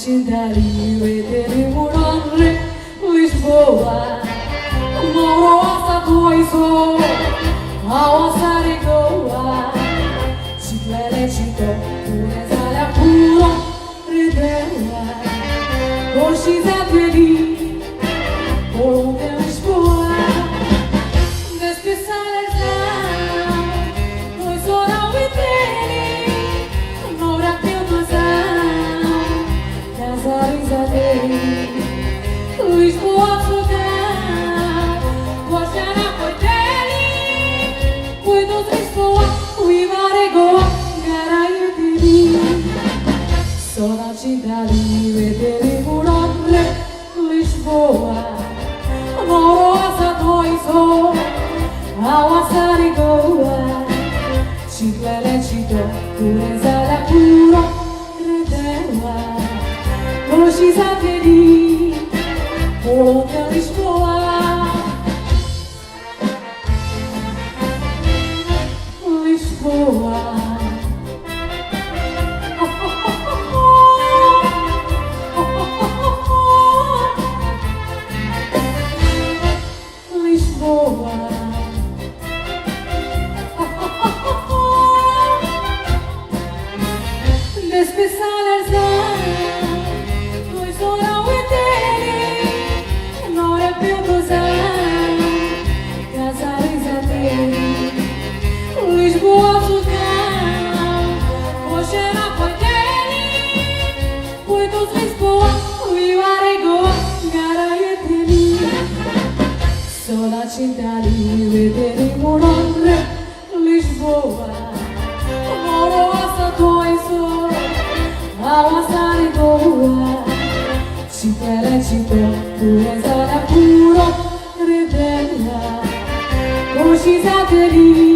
Cidade, veterino, Lisboa, moro a doiso, ao Sarigoa, Chiclerechito, Unezalha puro, Redela, Oxizateri, Colômbia, Lisboa, Despessalezão, dois oral e dele, Nora Teodosão, Casarizadei. Lisboa jogar, Guaxara foi dele, cuido de Lisboa, o Ivaregoa, Garaia dele. Só na cidade, dele morando, Lisboa, morosa doiso, ao Assarigoa, Chiclerechito, Unezalha puro, Redela, Oxizateri. Colômbia, Lisboa, Lisboa. Lisboa. Despessalezão, dois oral e dele, Nora Teodosão, Casarizadei, Lisboa jogar, Roxera foi dele, cuido de Lisboa, o Ivaregoa, Garaia dele. Só na cidade, dele morando, Lisboa, morosa doiso, ao Assarigoa, Chiclerechito, Unezalha puro, Redela, Oxizateri,